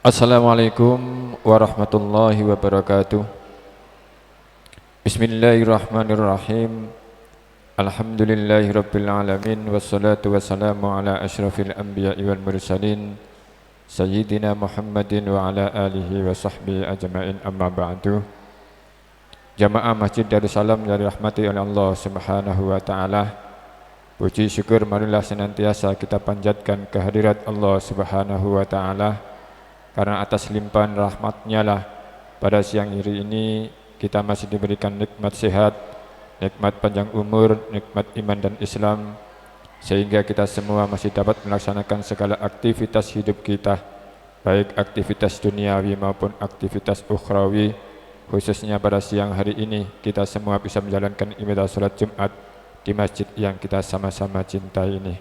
Assalamualaikum warahmatullahi wabarakatuh. Bismillahirrahmanirrahim. Alhamdulillahirabbil alamin wassalatu wassalamu ala asyrafil anbiya'i wal mursalin sayyidina Muhammadin wa ala alihi wa sahbihi ajma'in, amma ba'du. Jamaah Masjid Darussalam yang dirahmati oleh Allah Subhanahu wa taala, puji syukur marilah senantiasa kita panjatkan kehadirat Allah Subhanahu wa taala, karena atas limpahan rahmatnya lah pada siang hari ini kita masih diberikan nikmat sehat, nikmat panjang umur, nikmat iman dan Islam, sehingga kita semua masih dapat melaksanakan segala aktivitas hidup kita, baik aktivitas duniawi maupun aktivitas ukhrawi. Khususnya pada siang hari ini kita semua bisa menjalankan ibadah salat Jumat di masjid yang kita sama-sama cintai ini.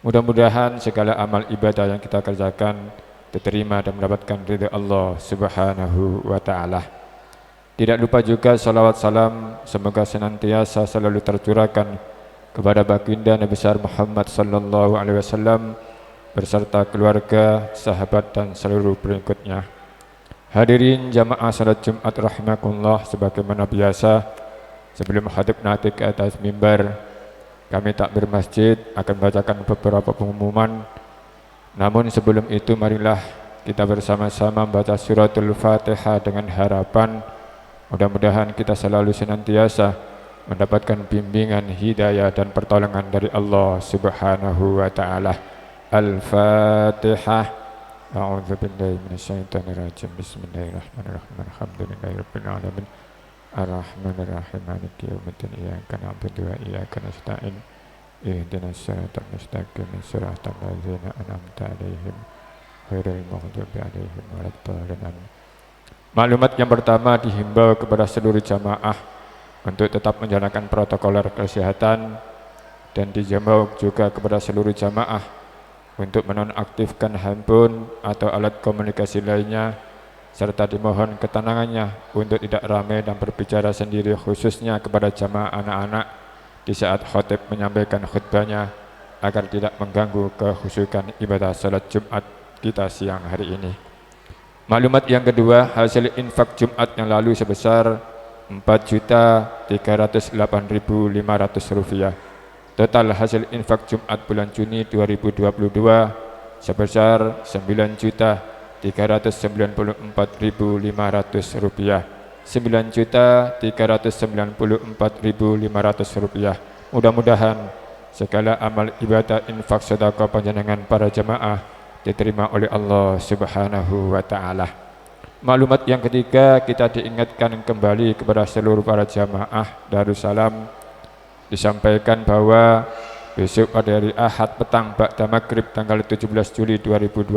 Mudah-mudahan segala amal ibadah yang kita kerjakan diterima dan mendapatkan ridha Allah Subhanahu wa taala. Tidak lupa juga salawat salam semoga senantiasa selalu tercurahkan kepada baginda Nabi besar Muhammad sallallahu alaihi wasallam beserta keluarga, sahabat dan seluruh pengikutnya. Hadirin jamaah salat Jumat rahimakumullah, sebagaimana biasa sebelum khatib nanti ke atas mimbar kami takbir masjid akan bacakan beberapa pengumuman. Namun sebelum itu marilah kita bersama-sama membaca suratul Fatihah dengan harapan mudah-mudahan kita selalu senantiasa mendapatkan bimbingan, hidayah dan pertolongan dari Allah Subhanahu wa taala. Al-Fatihah. A'udzu billahi minasyaitonir rajim. Bismillahirrahmanirrahim. Alhamdulillahirabbil alamin. Arrahmanirrahim. Maliki yaumiddin. Iyyaka na'budu wa iyyaka nasta'in. Ihdinas siratal mustaqim, siratal ladzina an'amta 'alaihim ghairil maghdubi 'alaihim waladdallin. Maklumat yang pertama, dihimbau kepada seluruh jamaah untuk tetap menjalankan protokol kesehatan, dan dihimbau juga kepada seluruh jamaah untuk menonaktifkan handphone atau alat komunikasi lainnya, serta dimohon ketenangannya untuk tidak ramai dan berbicara sendiri, khususnya kepada jamaah anak-anak di saat khatib menyampaikan khutbahnya, agar tidak mengganggu kekhusyukan ibadah salat Jumat kita siang hari ini. Maklumat yang kedua, hasil infak Jumat yang lalu sebesar Rp4.308.500. Total hasil infak Jumat bulan Juni 2022 sebesar Rp9.394.500. Rp9.394.500. Mudah-mudahan segala amal ibadah, infak, sedekah panjenengan para jamaah diterima oleh Allah Subhanahu wa taala. Maklumat yang ketiga, kita diingatkan kembali kepada seluruh para jamaah Darussalam, disampaikan bahwa besok pada hari Ahad petang ba'da maghrib tanggal 17 Juli 2022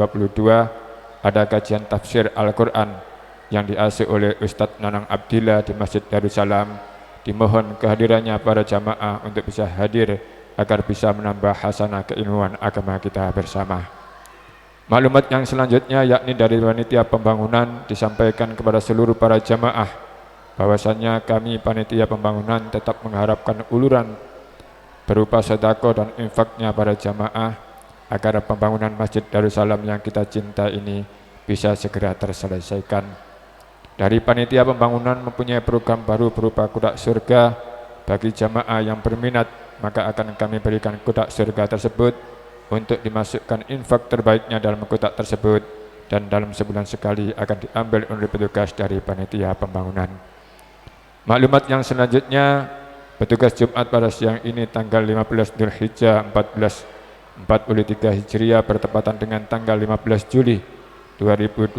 ada kajian tafsir Al-Quran yang diasuh oleh Ustadz Nanang Abdillah di Masjid Darussalam. Dimohon kehadirannya para jamaah untuk bisa hadir agar bisa menambah hasanah keilmuan agama kita bersama. Maklumat yang selanjutnya yakni dari panitia pembangunan, disampaikan kepada seluruh para jamaah bahwasannya kami panitia pembangunan tetap mengharapkan uluran berupa sedekah dan infaknya para jamaah agar pembangunan Masjid Darussalam yang kita cinta ini bisa segera terselesaikan. Dari panitia pembangunan mempunyai program baru berupa kotak surga bagi jamaah yang berminat, maka akan kami berikan kotak surga tersebut untuk dimasukkan infak terbaiknya dalam kotak tersebut, dan dalam sebulan sekali akan diambil oleh petugas dari panitia pembangunan. Maklumat yang selanjutnya, petugas Jumat pada siang ini tanggal 15 Dzulhijjah 1443 Hijriah bertepatan dengan tanggal 15 Juli 2022,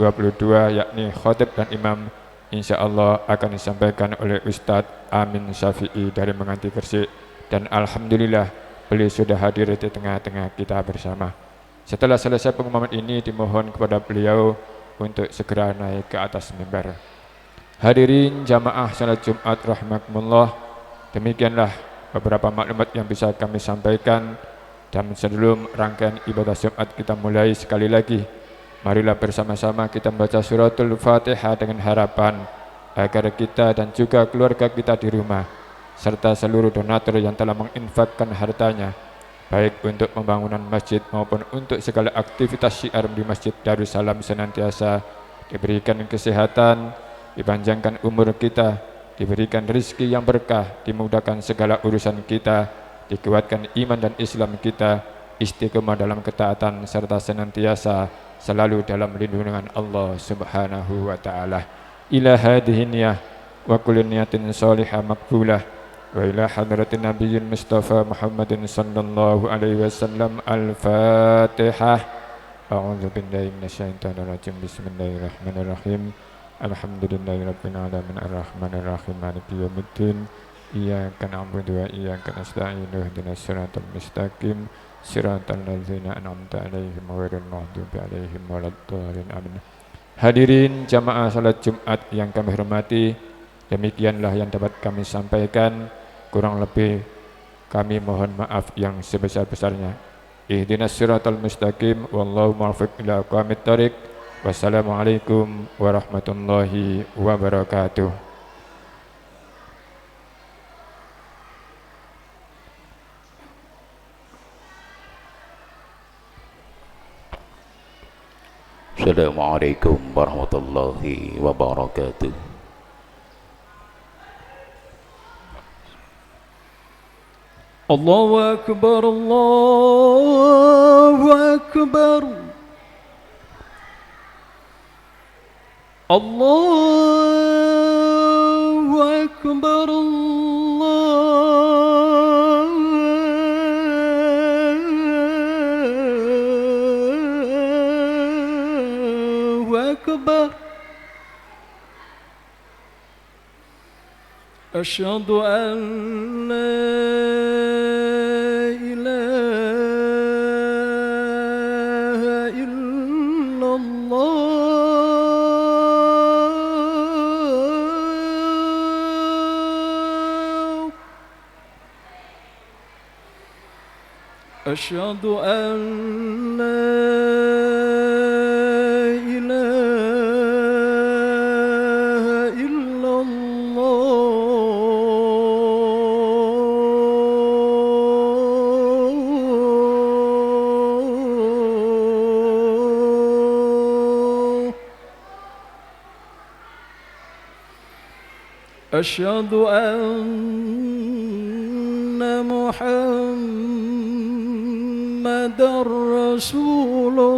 yakni khatib dan imam insyaallah akan disampaikan oleh Ustadz Amin Syafi'i dari Menganti Gresik, dan alhamdulillah beliau sudah hadir di tengah-tengah kita bersama. Setelah selesai pengumuman ini, dimohon kepada beliau untuk segera naik ke atas mimbar. Hadirin jamaah salat Jumat rahimakumullah, demikianlah beberapa maklumat yang bisa kami sampaikan, dan sebelum rangkaian ibadah Jumat kita mulai, sekali lagi marilah bersama-sama kita membaca suratul Fatihah dengan harapan agar kita dan juga keluarga kita di rumah serta seluruh donatur yang telah menginfakkan hartanya baik untuk pembangunan masjid maupun untuk segala aktivitas syiar di Masjid Darussalam senantiasa diberikan kesehatan, dipanjangkan umur kita, diberikan rezeki yang berkah, dimudahkan segala urusan kita, dikuatkan iman dan Islam kita, istiqomah dalam ketaatan serta senantiasa selalu dalam lindungan Allah Subhanahu wa taala. Ila hadhihi niyah wa kullu niyatin shalihah maqbulah wa ila hadratin nabiyyin Mustafa Muhammadin sallallahu alaihi wasallam. Al-Fatihah. A'udzu billahi minasyaitonir rajim. Bismillahirrahmanirrahim. Alhamdulillahirabbil alamin arrahmanir rahim maliki yaumiddin. Iyyaka na'budu wa iyyaka nasta'in ihdinas siratal mustaqim siratal ladzina an'amta 'alaihim ghairil maghdubi 'alaihim waladdallin. Amin. Hadirin jamaah salat Jumat yang kami hormati, demikianlah yang dapat kami sampaikan. Kurang lebih kami mohon maaf yang sebesar-besarnya. Ihdinas siratal mustaqim wallahu muwaffiq ila aqwamit thoriq. Wassalamualaikum warahmatullahi wabarakatuh. Assalamualaikum warahmatullahi wabarakatuh. Allahu Akbar, Allahu Akbar, Allahu Akbar, Allahu Akbar. Asyhadu an la ilaha illallah. Asyhadu an la Asyhadu anna Muhammadar Rasulullah.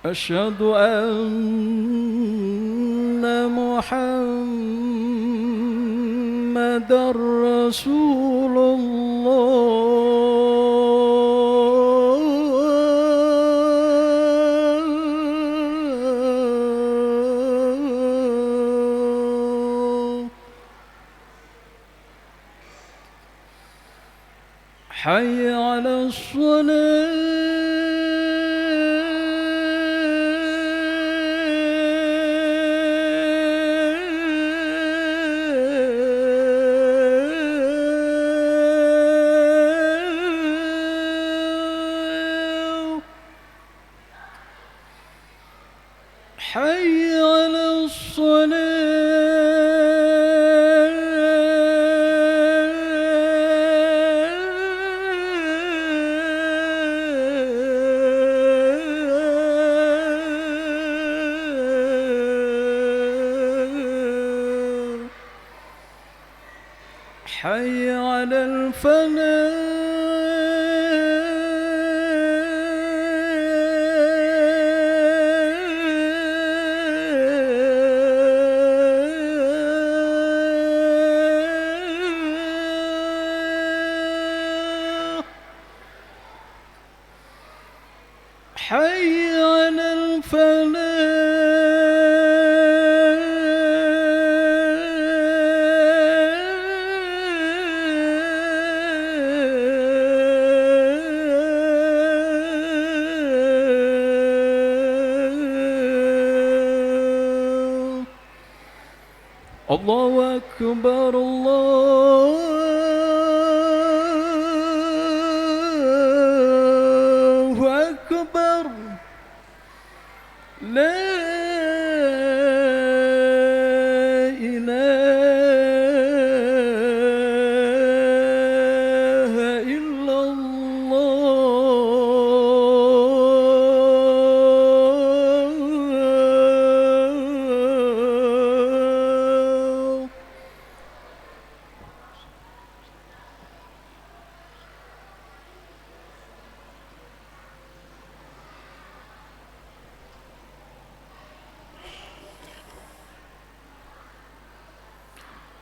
Asyhadu anna Muhammadar Rasulullah. Hayya 'alas shalah. حي على الصلاة. حي على الفلاح. حي على الفلاح. الله أكبر، الله أكبر. إله إلا الله.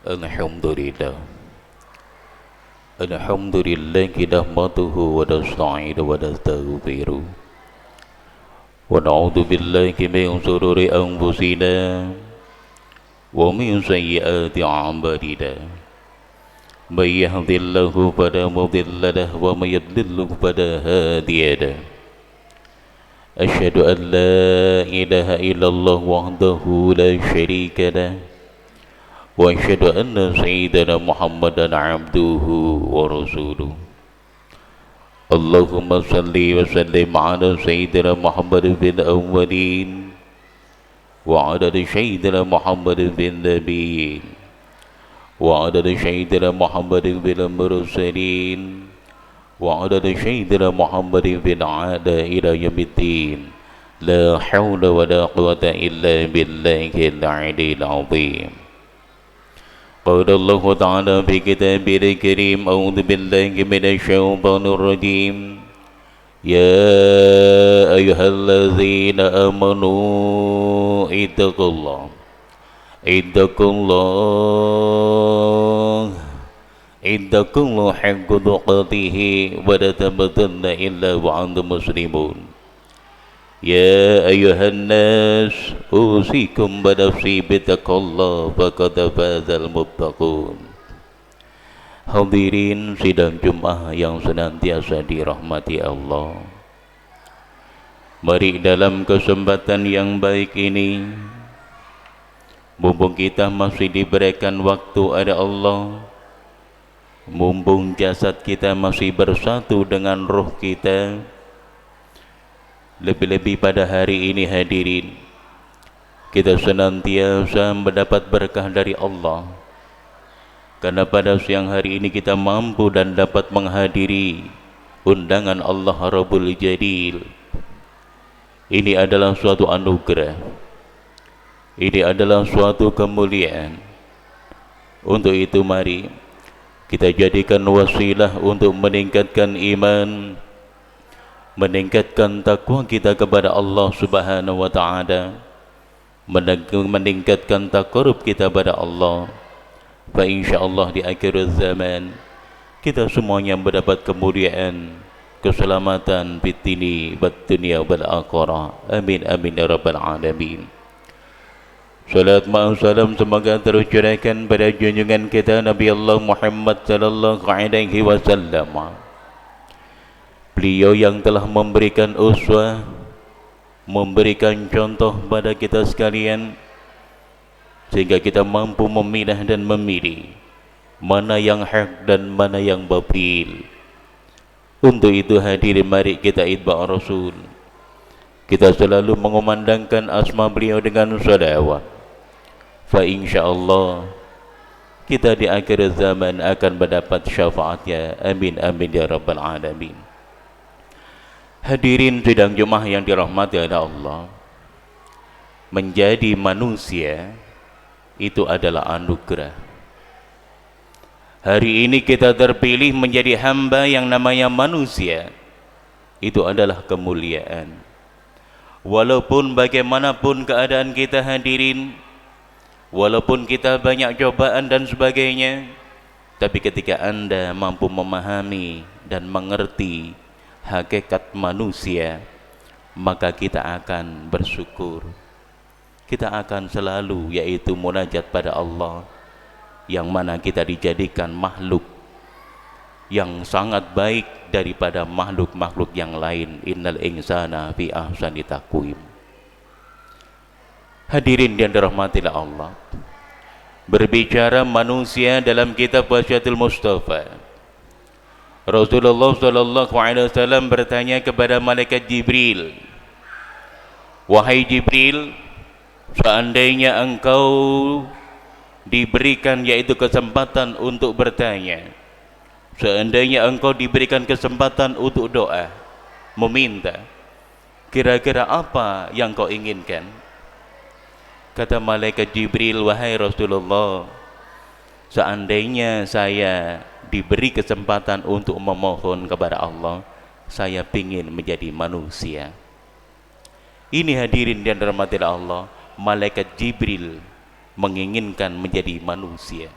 Alhamdulillah. Alhamdulillah nahmaduhu wa nasta'inuhu wa nastaghfiruh. Wa na'udzu billahi min shururi anfusina wa min sayyiati a'malina. May yahdihillahu fala mudilla lahu wa may yudlil fala hadiya lahu. Asyhadu an la ilaha illallah wahdahu la syarika lahu. وأشهد أن سيدنا محمدا عبده ورسوله. اللهم صل وسلم على سيدنا محمد في الأولين وعلى سيدنا محمد في النبيين وعلى سيدنا محمد في المرسلين وعلى سيدنا محمد في العادة إلى يوم الدين. لا حول ولا قوة إلا بالله العلي العظيم. قال الله تعالى في كتابه الكريم: أعوذ بالله من الشيطان الرجيم. يا أيها الذين آمنوا اتقوا الله حق تقاته ولا تموتن إلا وأنتم مسلمون. يا أيها الناس أوصيكم بنفسي بتقوى الله فقد فاز المتقون. Hadirin sidang Jumat yang senantiasa dirahmati Allah, mari dalam kesempatan yang baik ini, mumpung kita masih diberikan waktu oleh Allah, mumpung jasad kita masih bersatu dengan roh kita, lebih-lebih pada hari ini hadirin, kita senantiasa mendapat berkah dari Allah, karena pada siang hari ini kita mampu dan dapat menghadiri undangan Allah Rabbul Jadil. Ini adalah suatu anugerah, ini adalah suatu kemuliaan. Untuk itu mari kita jadikan wasilah untuk meningkatkan iman, meningkatkan takwa kita kepada Allah Subhanahu wa taala, meningkatkan taqarrub kita kepada Allah. Fa insyaallah di akhir zaman kita semuanya mendapat kemuliaan, keselamatan fid dini wad dunya wal akhirah. Amin amin ya rabbal alamin. Salat ma'am salam semoga tercurahkan pada junjungan kita Nabi Allah Muhammad sallallahu alaihi wasallam. Beliau yang telah memberikan uswah, memberikan contoh pada kita sekalian, sehingga kita mampu memilah dan memilih mana yang hak dan mana yang batil. Untuk itu hadirin, mari kita itba' Rasul. Kita selalu mengumandangkan asma beliau dengan salawat. Fa insyaallah kita di akhir zaman akan mendapat syafaatnya. Amin amin ya rabbal alamin. Hadirin sidang Jumat yang dirahmati oleh Allah, menjadi manusia itu adalah anugerah. Hari ini kita terpilih menjadi hamba yang namanya manusia, itu adalah kemuliaan. Walaupun bagaimanapun keadaan kita hadirin, walaupun kita banyak cobaan dan sebagainya, tapi ketika Anda mampu memahami dan mengerti hakikat manusia, maka kita akan bersyukur. Kita akan selalu yaitu munajat pada Allah, yang mana kita dijadikan makhluk yang sangat baik daripada makhluk-makhluk yang lain. Innal insana fi ahsani taqwim. Hadirin yang dirahmati Allah, berbicara manusia dalam kitab Wasyatul Mustafa, Rasulullah sallallahu alaihi wasallam bertanya kepada malaikat Jibril, Wahai Jibril, seandainya engkau diberikan yaitu kesempatan untuk bertanya, seandainya engkau diberikan kesempatan untuk doa, meminta, kira-kira apa yang kau inginkan? Kata malaikat Jibril, wahai Rasulullah, seandainya saya diberi kesempatan untuk memohon kepada Allah, saya ingin menjadi manusia. Ini hadirin dan dirahmati Allah, malaikat Jibril menginginkan menjadi manusia.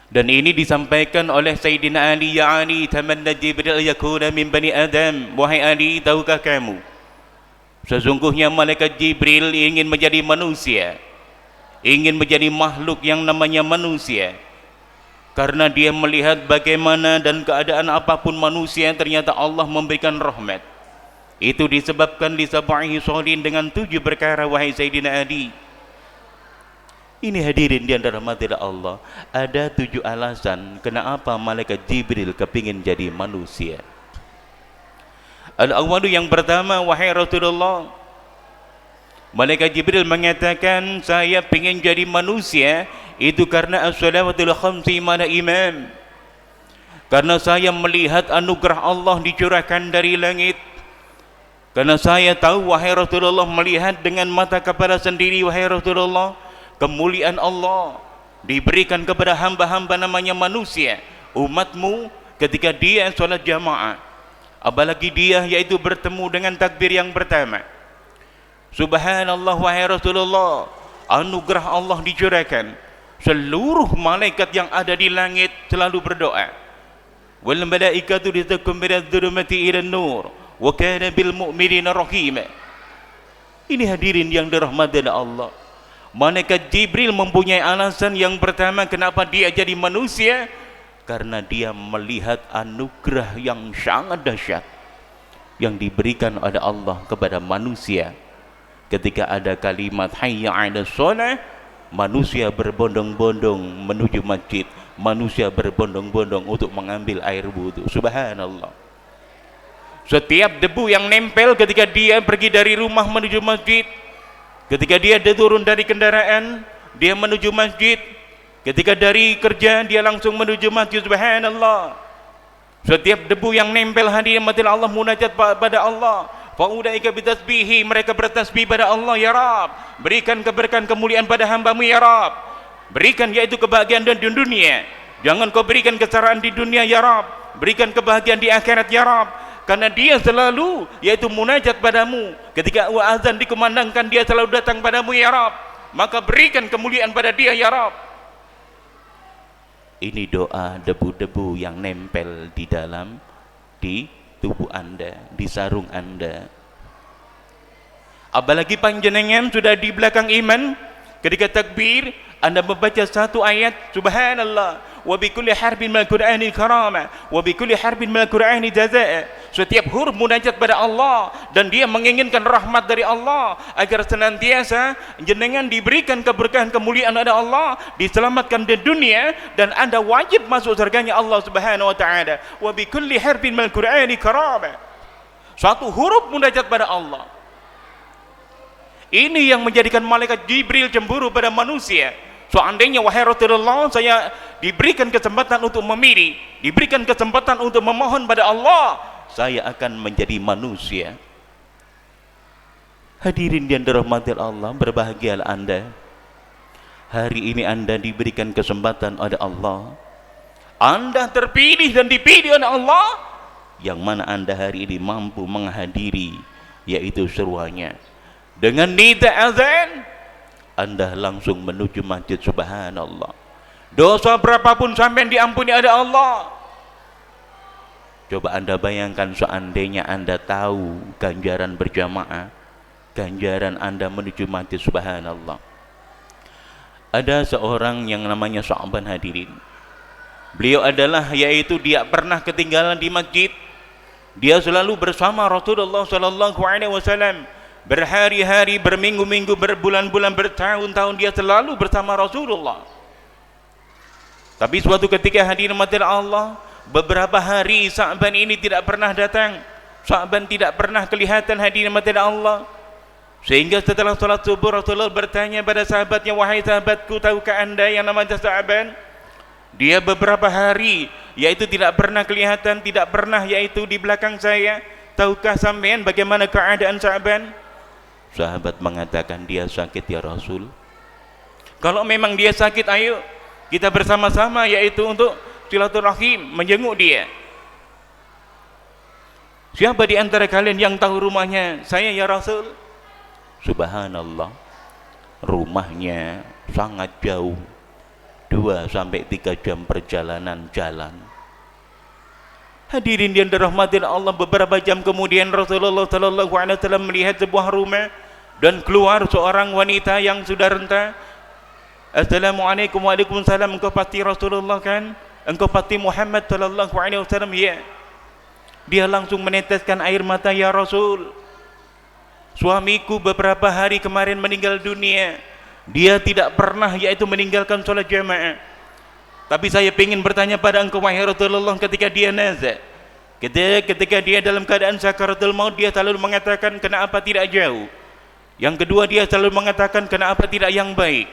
Dan ini disampaikan oleh Sayyidina Ali, ya Ali, tamanna Jibril yakuna min bani Adam. Wahai Ali, tahukah kamu, sesungguhnya malaikat Jibril ingin menjadi manusia, ingin menjadi makhluk yang namanya manusia, karena dia melihat bagaimana dan keadaan apapun manusia ternyata Allah memberikan rahmat. Itu disebabkan lisabaihi sholin dengan 7 perkara, wahai Sayyidina Ali. Ini hadirin di antara rahmati Allah, ada 7 alasan kenapa malaikat Jibril kepingin jadi manusia. Al-awwalu, yang pertama, wahai Rasulullah, malaikat Jibril mengatakan, saya ingin jadi manusia itu karena as-salawatul khamsi mana imam, karena saya melihat anugerah Allah dicurahkan dari langit, karena saya tahu, wahai Rasulullah, melihat dengan mata kepala sendiri, wahai Rasulullah, kemuliaan Allah diberikan kepada hamba-hamba namanya manusia, umatmu, ketika dia sholat jamaah, apalagi dia yaitu bertemu dengan takbir yang pertama. Subhanallah, wahai Rasulullah, anugerah Allah dicurahkan, seluruh malaikat yang ada di langit selalu berdoa, wal malaikatu litakum minadh-dhulumati ila an-nur wa kana bil mu'minina rahima. Ini hadirin yang dirahmati Allah, malaikat Jibril mempunyai alasan yang pertama kenapa dia jadi manusia, karena dia melihat anugerah yang sangat dahsyat yang diberikan oleh Allah kepada manusia. Ketika ada kalimat hayya 'alas shalah, manusia berbondong-bondong menuju masjid, manusia berbondong-bondong untuk mengambil air wudu. Subhanallah, setiap debu yang nempel ketika dia pergi dari rumah menuju masjid, ketika dia turun dari kendaraan dia menuju masjid, ketika dari kerja dia langsung menuju masjid. Subhanallah, setiap debu yang nempel, hadirin mati Allah, munajat pada Allah. Faulaika bitasbihi, mereka bertasbih pada Allah, ya Rab, berikan keberkahan kemuliaan pada hambamu, ya Rab, berikan yaitu kebahagiaan di dunia, jangan kau berikan kesengsaraan di dunia, ya Rab, berikan kebahagiaan di akhirat, ya Rab, karena dia selalu yaitu munajat padamu, ketika azan dikumandangkan dia selalu datang padamu, ya Rab, maka berikan kemuliaan pada dia, ya Rab. Ini doa debu-debu yang nempel di tubuh Anda, di sarung Anda. Apalagi panjenengan sudah di belakang iman, ketika takbir Anda membaca satu ayat, subhanallah, wa bikulli harbin minal qur'ani karama wa bikulli harbin minal qur'ani jazaa. Setiap huruf munajat pada Allah, dan dia menginginkan rahmat dari Allah agar senantiasa jenengan diberikan keberkahan kemuliaan oleh Allah, diselamatkan di dunia, dan Anda wajib masuk surganya Allah Subhanahu wa taala. Wa bikulli harbin minal qur'ani karama. Satu huruf munajat pada Allah. Ini yang menjadikan malaikat Jibril cemburu pada manusia. Seandainya, wahai Rasulullah, saya diberikan kesempatan untuk memilih, diberikan kesempatan untuk memohon pada Allah, saya akan menjadi manusia. Hadirin yang dirahmati Allah, berbahagialah Anda. Hari ini Anda diberikan kesempatan oleh Allah. Anda terpilih dan dipilih oleh Allah, yang mana Anda hari ini mampu menghadiri yaitu seruannya. Dengan nida azan, Anda langsung menuju masjid. Subhanallah, dosa berapapun sampai diampuni oleh Allah. Coba Anda bayangkan, seandainya Anda tahu ganjaran berjamaah, ganjaran Anda menuju masjid. Subhanallah, ada seorang yang namanya Sya'ban, hadirin. Beliau adalah yaitu dia pernah ketinggalan di masjid. Dia selalu bersama Rasulullah sallallahu alaihi wasallam. Berhari-hari, berminggu-minggu, berbulan-bulan, bertahun-tahun dia selalu bersama Rasulullah. Tapi suatu ketika, hadirin mati Allah, beberapa hari Sya'ban ini tidak pernah datang. Sya'ban tidak pernah kelihatan, hadirin mati Allah. Sehingga setelah salat subuh Rasulullah bertanya pada sahabatnya, wahai sahabatku, tahukah anda yang namanya Sa'ban? Dia beberapa hari yaitu tidak pernah kelihatan, tidak pernah yaitu di belakang saya. Tahukah sampean bagaimana keadaan Sa'ban? Sahabat mengatakan, dia sakit ya Rasul. Kalau memang dia sakit, ayo kita bersama-sama yaitu untuk silaturahim, menjenguk dia. Siapa di antara kalian yang tahu rumahnya? Saya ya Rasul. Subhanallah, rumahnya sangat jauh, 2-3 jam perjalanan jalan. Hadirin yang dirahmati Allah, beberapa jam kemudian Rasulullah sallallahu alaihi wasallam melihat sebuah rumah dan keluar seorang wanita yang sudah renta. Assalamualaikum. Waalaikumsalam. Engkau pasti Rasulullah kan? Engkau pasti Muhammad sallallahu alaihi wasallam? Ya. Dia langsung meneteskan air mata, ya Rasul, suamiku beberapa hari kemarin meninggal dunia. Dia tidak pernah yaitu meninggalkan sholat jamaah. Tapi saya ingin bertanya pada engkau wahai Rasulullah, ketika dia nazak, ketika dia dalam keadaan sakaratul maut, dia selalu mengatakan kenapa tidak jauh. Yang kedua, dia selalu mengatakan kenapa tidak yang baik.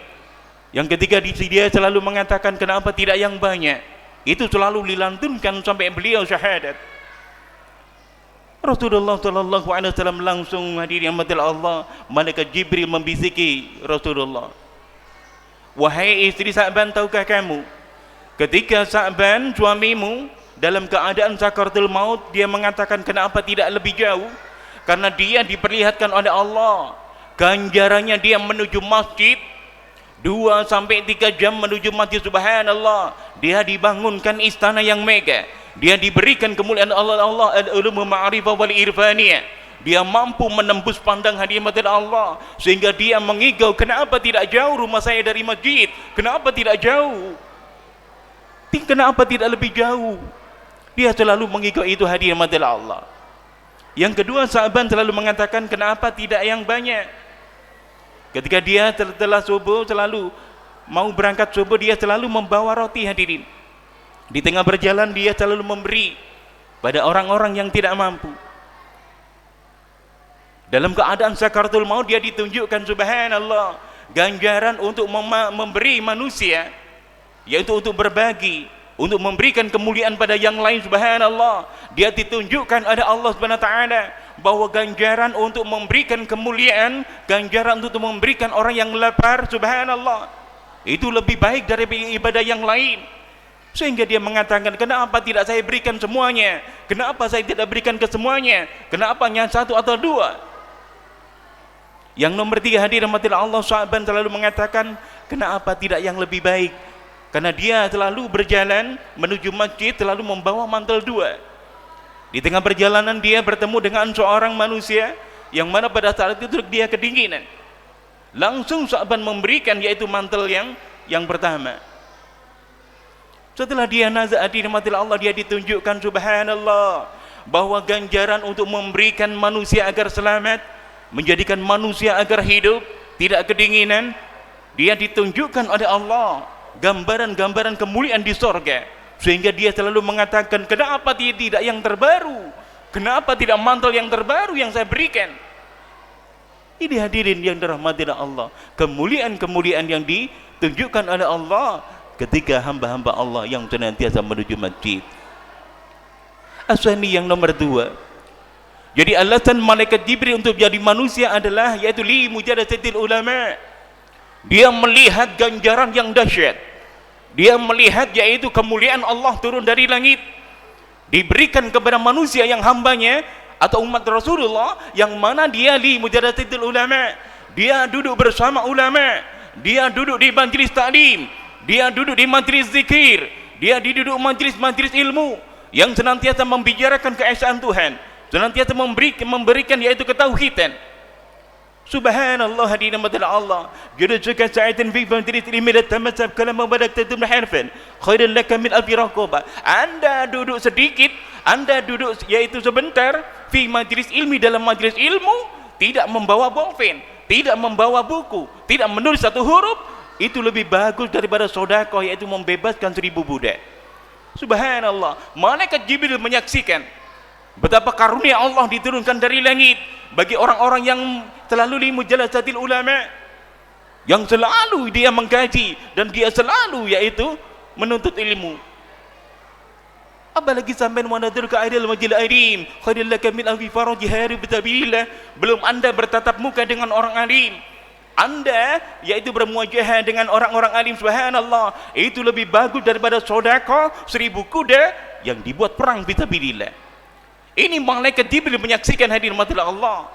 Yang ketiga, dia selalu mengatakan kenapa tidak yang banyak. Itu selalu dilantunkan sampai beliau syahadat. Rasulullah sallallahu alaihi wasallam langsung, hadirin rahmatil Allah, malaikat Jibril membisiki Rasulullah, wahai istri Sa'ban, tahukah kamu ketika Sa'ban suamimu dalam keadaan sakaratul maut, dia mengatakan kenapa tidak lebih jauh? Karena dia diperlihatkan oleh Allah ganjarannya dia menuju masjid 2-3 jam menuju masjid. Subhanallah, dia dibangunkan istana yang mega, dia diberikan kemuliaan Allah al-ulum ma'rifah wal irfaniyah. Dia mampu menembus pandang hadiah mata Allah sehingga dia mengigau, kenapa tidak jauh rumah saya dari masjid? Kenapa tidak jauh? Kenapa tidak lebih jauh? Dia selalu mengigau itu hadiah mata Allah. Yang kedua, Sa'ban selalu mengatakan kenapa tidak yang banyak? Ketika dia setelah subuh, selalu mau berangkat subuh, dia selalu membawa roti, hadirin. Di tengah berjalan dia selalu memberi pada orang-orang yang tidak mampu. Dalam keadaan sakaratul maut dia ditunjukkan, subhanallah, ganjaran untuk memberi manusia, yaitu untuk berbagi, untuk memberikan kemuliaan pada yang lain. Subhanallah, dia ditunjukkan oleh Allah Subhanahu wa taala bahwa ganjaran untuk memberikan kemuliaan, ganjaran untuk memberikan orang yang lapar, subhanallah, itu lebih baik dari ibadah yang lain. Sehingga dia mengatakan, kenapa tidak saya berikan semuanya? Kenapa saya tidak berikan ke semuanya? Kenapa hanya 1 atau 2? Yang nomor 3, hadirin rahmatillah Allah, Sa'ban selalu mengatakan kenapa tidak yang lebih baik? Karena dia selalu berjalan menuju masjid, selalu membawa mantel 2. Di tengah perjalanan dia bertemu dengan seorang manusia yang mana pada saat itu dia kedinginan. Langsung Sa'ban memberikan yaitu mantel yang pertama. Setelah dia nazak, hadirin rahmatillah Allah, dia ditunjukkan, subhanallah, bahwa ganjaran untuk memberikan manusia agar selamat, menjadikan manusia agar hidup, tidak kedinginan, dia ditunjukkan oleh Allah gambaran-gambaran kemuliaan di sorga. Sehingga dia selalu mengatakan, kenapa tidak yang terbaru? Kenapa tidak mantel yang terbaru yang saya berikan? Ini hadirin yang dirahmati Allah, kemuliaan-kemuliaan yang ditunjukkan oleh Allah ketika hamba-hamba Allah yang senantiasa menuju masjid. Asani yang nomor 2, jadi alasan malaikat Jibril untuk jadi manusia adalah yaitu li mujadasatil ulama. Dia melihat ganjaran yang dahsyat, dia melihat yaitu kemuliaan Allah turun dari langit, diberikan kepada manusia yang hambanya atau umat Rasulullah, yang mana dia li mujadasatil ulama, dia duduk bersama ulama, dia duduk di majlis taklim, dia duduk di majlis zikir, dia duduk majlis-majlis ilmu yang senantiasa membicarakan keesaan Tuhan, senantiasa memberikan yaitu ketauhidan. Subhanallah, hadirin rahmatillah Allah, judulkan sa'atan fi majlis ilmi la tamassab kalam badak tatum harfan khairan laka min alfi raqabah. Anda duduk sedikit, Anda duduk yaitu sebentar fi majlis ilmi, dalam majlis ilmu, tidak membawa bolpen, tidak membawa buku, tidak menulis satu huruf, itu lebih bagus daripada sedekah yaitu membebaskan 1000 budak. Subhanallah, malaikat Jibril menyaksikan Betapa karunia Allah diturunkan dari langit bagi orang-orang yang selalu li mujalasatil ulama, yang selalu dia mengkaji dan dia selalu yaitu menuntut ilmu. Apalagi sampai manadir ke aidil majil aidim khairil laka min afi faraj harib tabilillah. Belum Anda bertatap muka dengan orang alim, Anda yaitu bermuajahah dengan orang-orang alim, subhanallah, itu lebih bagus daripada sedekah 1000 kuda yang dibuat perang fisabilillah. Ini malaikat Jibril menyaksikan hadir mati Allah.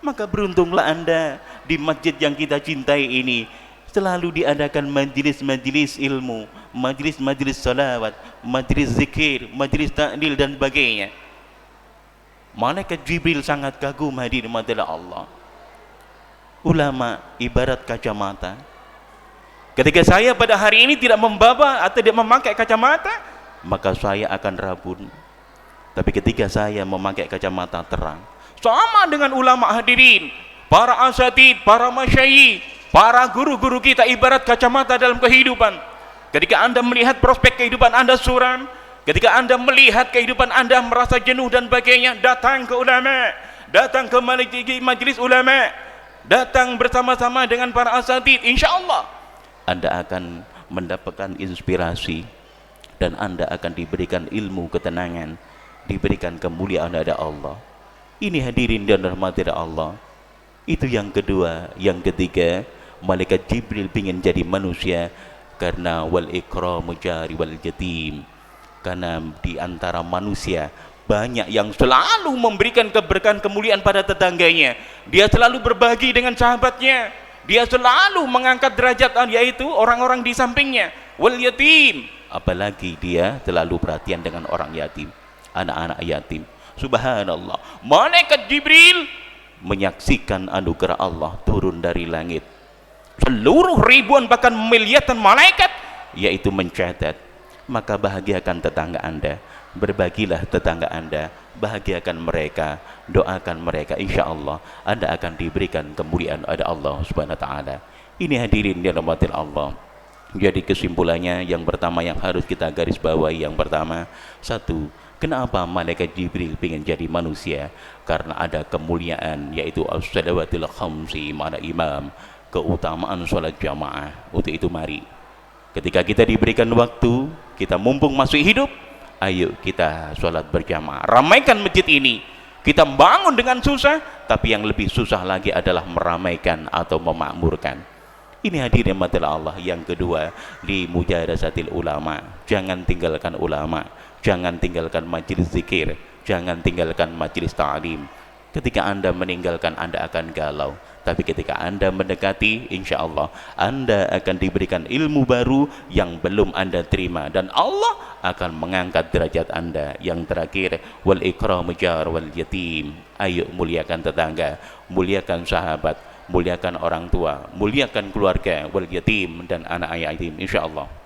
Maka beruntunglah Anda di masjid yang kita cintai ini selalu diadakan majlis-majlis ilmu, majlis-majlis salawat, majlis zikir, majlis ta'lil dan sebagainya. Malaikat Jibril sangat kagum hadir mati Allah. Ulama ibarat kacamata. Ketika saya pada hari ini tidak membawa atau tidak memakai kacamata, maka saya akan rabun. Tapi ketika saya memakai kacamata terang, sama dengan ulama hadirin, para asatid, para masyayikh, para guru-guru kita ibarat kacamata dalam kehidupan. Ketika Anda melihat prospek kehidupan Anda suram, ketika Anda melihat kehidupan Anda merasa jenuh dan sebagainya, datang ke ulama, datang ke majlis ulama, datang bersama-sama dengan para asatid, insyaallah Anda akan mendapatkan inspirasi dan Anda akan diberikan ilmu ketenangan, diberikan kemuliaan dari Allah. Ini hadirin dan rahmati Allah. Itu yang kedua. Yang ketiga, malaikat Jibril ingin jadi manusia karena wal ikramu jari wal jatim. Karena di antara manusia banyak yang selalu memberikan keberkahan kemuliaan pada tetangganya. Dia selalu berbagi dengan sahabatnya. Dia selalu mengangkat derajat yaitu orang-orang di sampingnya. Wal yatim. Apalagi dia selalu perhatian dengan orang yatim, anak-anak yatim. Subhanallah, malaikat Jibril menyaksikan anugerah Allah turun dari langit. Seluruh ribuan bahkan miliaran malaikat yaitu mencatat. Maka bahagiakan tetangga Anda, berbagilah tetangga Anda, bahagiakan mereka, doakan mereka, insya Allah Anda akan diberikan kemuliaan oleh Allah Subhanahu wa taala. Ini hadirin yang dirahmati Allah. Jadi kesimpulannya yang pertama yang harus kita garis bawahi, yang pertama, satu, kenapa malaikat Jibril ingin jadi manusia? Karena ada kemuliaan yaitu as-salawatil khamsi mana imam, keutamaan sholat jamaah. Untuk itu mari, ketika kita diberikan waktu, kita mumpung masih hidup, ayo kita sholat berjamaah, ramaikan masjid ini. Kita bangun dengan susah, tapi yang lebih susah lagi adalah meramaikan atau memakmurkan. Ini hadirin matilah Allah. Yang kedua, di mujadasatil ulama, jangan tinggalkan ulama, jangan tinggalkan majelis zikir, jangan tinggalkan majelis ta'lim. Ketika Anda meninggalkan, Anda akan galau. Tapi ketika Anda mendekati, insya Allah Anda akan diberikan ilmu baru yang belum Anda terima, dan Allah akan mengangkat derajat Anda. Yang terakhir, wal ikramu jar wal yatim. Ayo muliakan tetangga, muliakan sahabat, muliakan orang tua, muliakan keluarga, wal yatim dan anak yatim. Insyaallah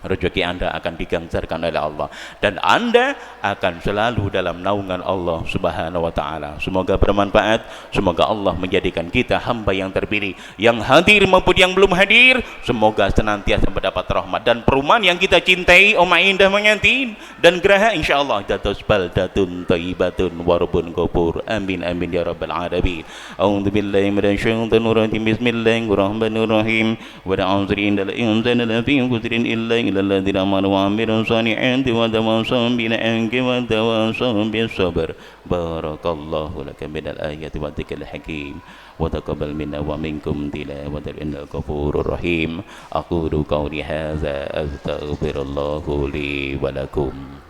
rezeki Anda akan diganjarkan oleh Allah dan Anda akan selalu dalam naungan Allah Subhanahu wa taala. Semoga bermanfaat, semoga Allah menjadikan kita hamba yang terpilih, yang hadir maupun yang belum hadir, semoga senantiasa mendapat rahmat dan perumahan yang kita cintai. Oma indah mengantin dan geraha insyaallah datus baldatun thayyibatun warabun ghafur. Amin amin ya rabbal alamin. A'udzubillahi minasyaitonir rajim. Bismillahirrahmanirrahim. Wa a'udzu indal insani lafi khusrin illa الذين آمنوا وعملوا الصالحات وتواصوا بالحق وتواصوا بالصبر. بارك الله لك من الآيات والذكر الحكيم وتقبل منا ومنكم تلاوة إنك غفور رحيم. أقول قولي هذا أستغفر الله لي ولكم.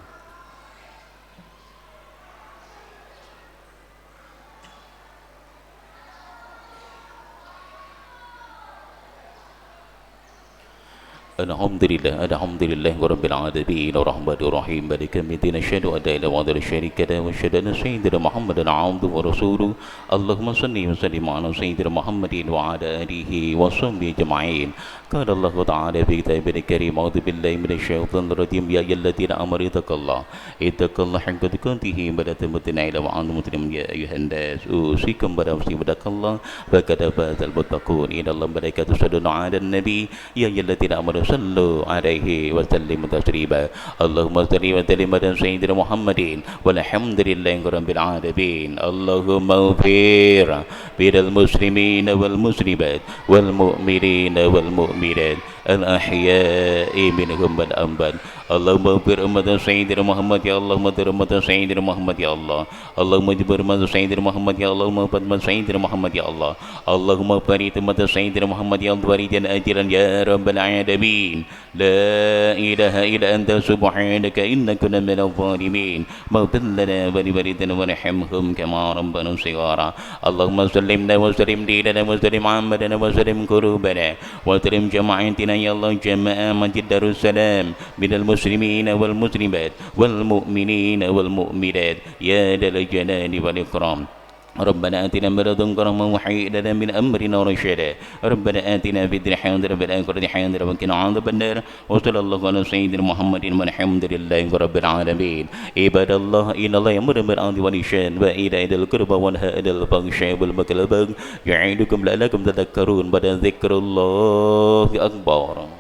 Alhamdulillah, alhamdulillah rabbil alamin arrahmanir rahim maliki yaumiddin asyhadu an la ilaha illallah syarika lahu wa asyhadu anna sayyidina Muhammadan abduhu wa rasuluhu. Allahumma shalli wa sallim ala sayyidina Muhammadin wa ala alihi wa sahbihi ajma'in. Qala Allah ta'ala fi kitabihi karim a'udzu billahi minasyaitonir rajim ya ayyuhalladzina amanu ittaqullaha haqqa tuqatih wa la tamutunna illa wa antum muslimun ya ayyuhan nas usikum bi taqwallahi wa qad fazal muttaqun. Innallaha malaikatahu yusalluna 'alan nabi ya ayyuhalladzina amanu sallu alaihi wa sallimu taslima. Allahumma salli wa sallim ala sayyidina Muhammadin walhamdulillahi rabbil alamin. Allahumma ighfir lil muslimin wal muslimat wal mu'minin wal mu'minat al ahya'i minhum wal amwat. Allahumma ighfir ummat sayyidina Muhammad ya Allah, ummat sayyidina Muhammad ya Allah. Allahumma jibur ummat sayyidina Muhammad ya Allah, ummat sayyidina Muhammad ya Allah. Allahumma barik ummat sayyidina Muhammad ya Allah waridan ajran ya rabbal alamin. La ilaha illa anta subhanaka inna kunna minadh dhalimin. Maghfir lana wa li walidina warhamhum kama rabbana shighara. Allahumma sallimna wa sallim dinana wa sallim ammadana wa sallim qulubana wa sallim jama'atina ya Allah jama'a masjid Darussalam minal muslimin wal muslimat wal mu'minin wal mu'minat ya dzal jalali wal ikram. ربنا آتنا من لدنك رحمة وهيئ لنا من أمرنا رشدا. ربنا آتنا في الدنيا حسنة وفي الآخرة حسنة وقنا عذاب النار. وصلى الله على سيدنا محمد والحمد لله رب العالمين. عباد الله إن الله يأمر بالعدل والإحسان وإيتاء ذي القربى وينهى عن الفحشاء والمنكر والبغي يعظكم لعلكم تذكرون. ولذكر الله أكبر.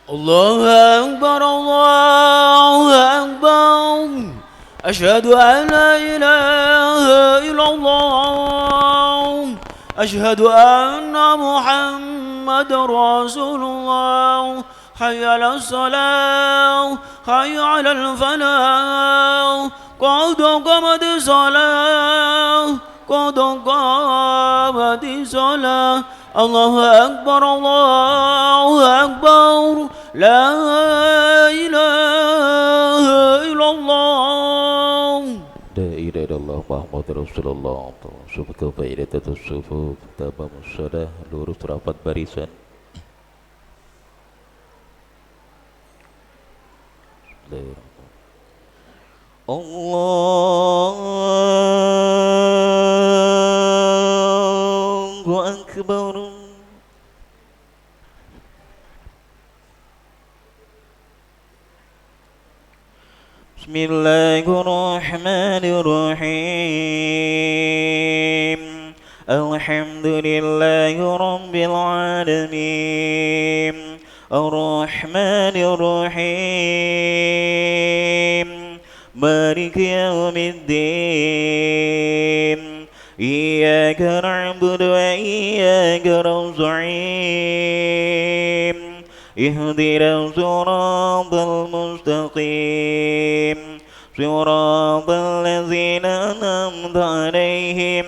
الله أكبر الله أكبر أشهد أن لا إله إلا الله أشهد أن محمد رسول الله حي على الصلاة حي على الفلاح قد قامت الصلاة قد قامت الصلاة الله أكبر الله أكبر لا إله إلا الله لا إله إلا الله محمد رسول الله. Subhanallah fa'idatul sufuf tabamus shalah lurus rapat barisan. Allahu Akbar. Bismillahirrahmanirrahim. Alhamdulillahi rabbil alamin. Ar-Rahmanir Rahim. Maliki yaumiddin. Iyyaka na'budu wa iyyaka nasta'in. Ihdinas siratal mustaqim. Siratal ladzina an'amta 'alaihim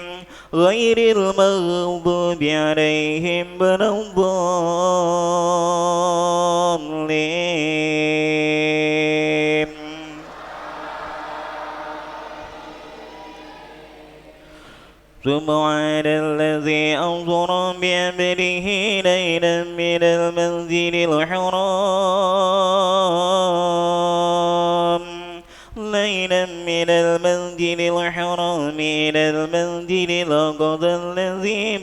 ghairil maghdubi 'alaihim waladdallin. Subhanalladzi asra bi'abdihi laylan minal masjidil haram من المسجد الحرام إلى المسجد الأقصى الذي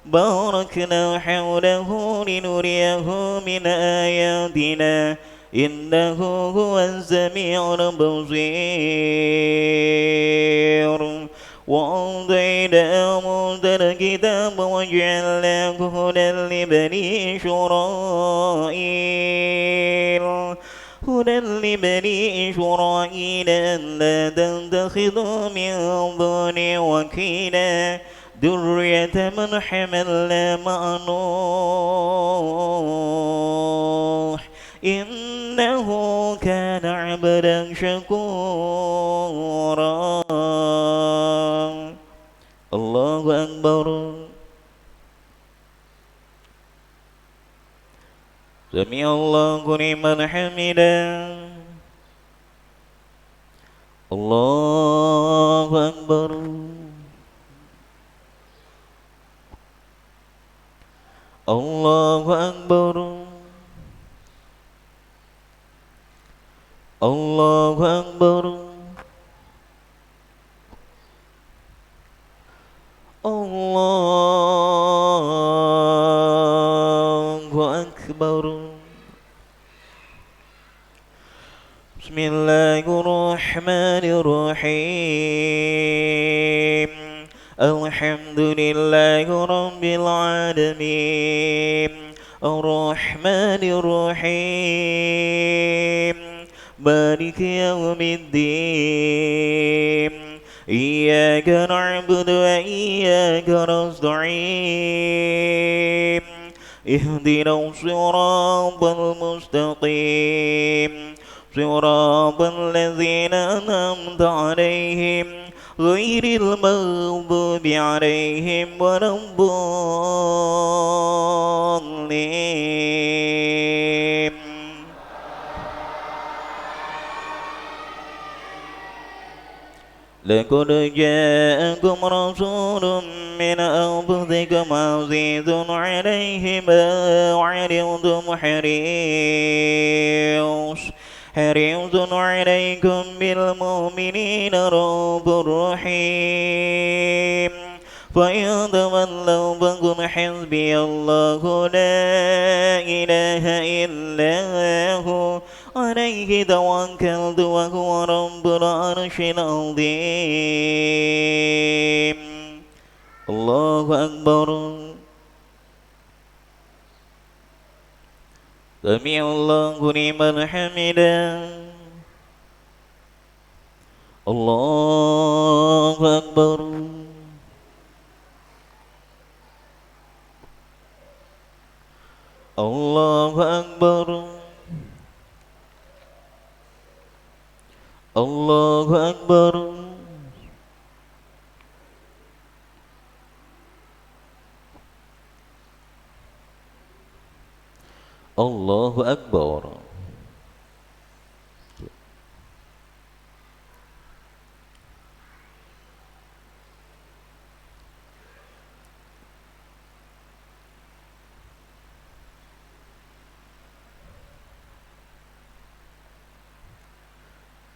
باركنا حوله لنريه من آياتنا إنه هو السميع البصير. وأعطينا موسى الكتاب وجعلناه هدى لبني إسرائيل ألا تتخذوا من دوني وكيلا ذرية من حملنا مع نوح إنه كان عبدا شكورا. الله أكبر. سمع الله لمن حمده. الله أكبر. الله أكبر. الله أكبر. الله أكبر. بسم الله الرحمن الرحيم الحمد لله رب العالمين الرحمن الرحيم مالك يوم الدين إياك نعبد وإياك نستعين اهدنا الصراط المستقيم صراط الذين أنعمت عليهم غير المغضوب عليهم ولا الضالين. لقد جاءكم رسول من أنفسكم عزيز عليه ما عنتم حريص عليكم بالمؤمنين رؤوف رحيم فإن تولوا فقل حسبي الله لا إله إلا هو عليه توكلت وهو رب العرش العظيم. الله أكبر. سمع الله لمن حمده. الله أكبر. الله أكبر. الله أكبر. الله أكبر.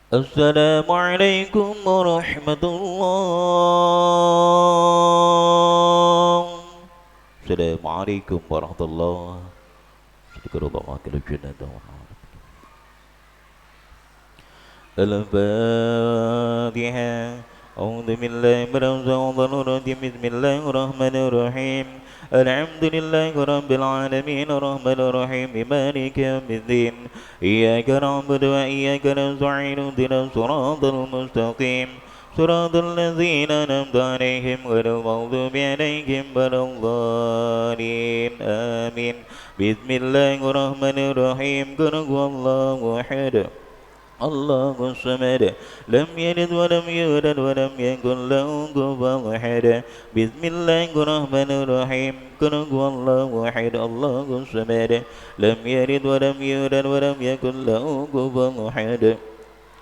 السلام عليكم ورحمة الله. السلام عليكم ورحمة الله. الفاتحة. أعوذ بالله من الشيطان الرجيم. بسم الله الرحمن الرحيم. الحمد لله رب العالمين الرحمن الرحيم مالك يوم الدين إياك نعبد وإياك نستعين اهدنا الصراط المستقيم صراط الذين أنعمت عليهم غير المغضوب عليهم ولا الضالين آمين. بسم الله الرحمن الرحيم قل هو الله أحد الله الصمد لم يلد ولم يولد ولم يكن له كفوا أحد. بسم الله الرحمن الرحيم قل هو الله أحد الله الصمد لم يلد ولم يولد ولم يكن له كفوا أحد.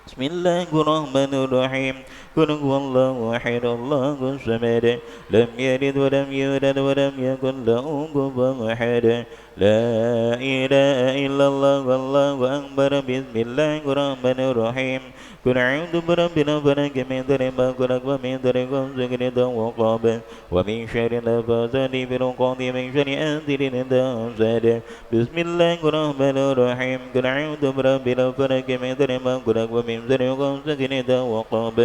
بسم الله الرحمن الرحيم قل هو الله أحد الله الصمد لم يلد ولم يولد ولم يكن له كفوا أحد. لا إله إلا الله والله أكبر. بسم الله الرحمن الرحيم قل أعوذ برب الفلق من شر ما خلق ومن شر غاسق إذا وقب ومن شر النفاثات في العقد ومن شر حاسد إذا حسد. بسم الله الرحمن الرحيم قل أعوذ برب الفلق من شر ما خلق ومن شر غاسق إذا وقب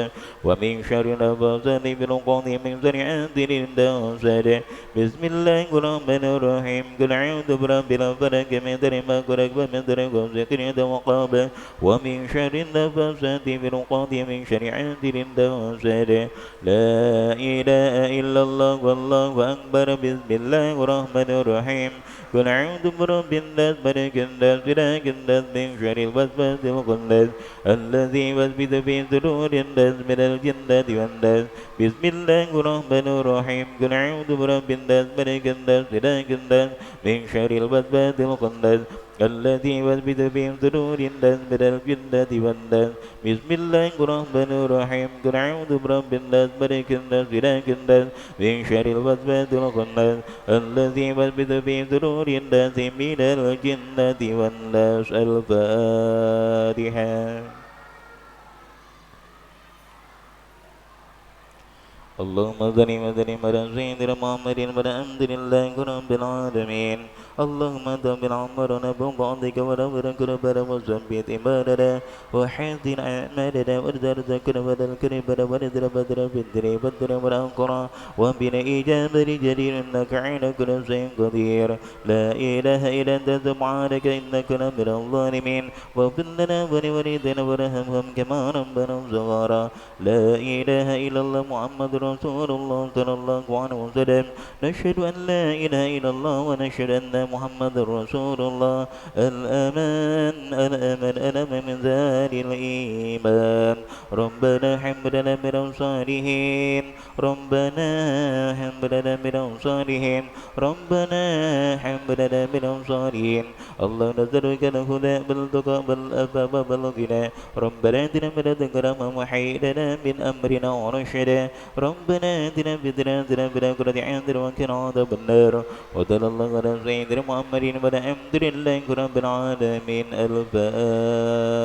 ومن شر النفاثات في العقد ومن شر حاسد إذا حسد. بسم الله الرحمن الرحيم قل أعوذ برب الفلق من شر ما خلق ومن شر غاسق إذا وقب ومن شر النفاثات في العقد من شر حاسد إذا حسد. لا إله إلا الله والله أكبر. بسم الله الرحمن الرحيم قل أعوذ برب الناس ملك الناس إله الناس من شر الوسواس الخناس الذي يوسوس في صدور الناس من الجنة والناس. بسم الله الرحمن الرحيم قل أعوذ برب الناس ملك الناس إله الناس من شر الوسواس الخناس الذي يوسوس في صدور الناس من الجنة والناس. بسم الله الرحمن الرحيم قل أعوذ برب الناس ملك الناس إله الناس من شر الوسواس الخناس الذي يوسوس في صدور الناس من الجنة والناس. الفاتحة. اللهم صل وسلم على سيدنا محمد والحمد لله رب العالمين اللهم دبر عمرنا بطاعتك ونور كربنا وثبت عبادنا وحسن أعمالنا وارزق ذكر والكرب وارزق بدر بالدر بدر والأنقرة وبنا إجابة جدير إنك على كل شيء قدير لا إله إلا أنت سبحانك إنك من الظالمين واغفر لنا ولوالدينا وارحمهم كما ربنا صغارا لا إله إلا الله محمد رسول الله صلى الله عليه وسلم نشهد أن لا إله إلا الله ونشهد أن محمد رسول الله الأمان الأمان الأمان من ذات الإيمان ربنا حب لنا من الصالحين ربنا حب لنا من الصالحين ربنا حب لنا من الصالحين الله نسألك الهدى بالتقى بالأفاف بالغنى ربنا آتنا من لدنك رحمة وهيئ لنا من أمرنا رشدا ربنا آتنا في الدنيا حسنة وفي الآخرة حسنة وقنا عذاب النار وصلى الله على سيدنا محمد والحمد لله رب العالمين الفاتحة.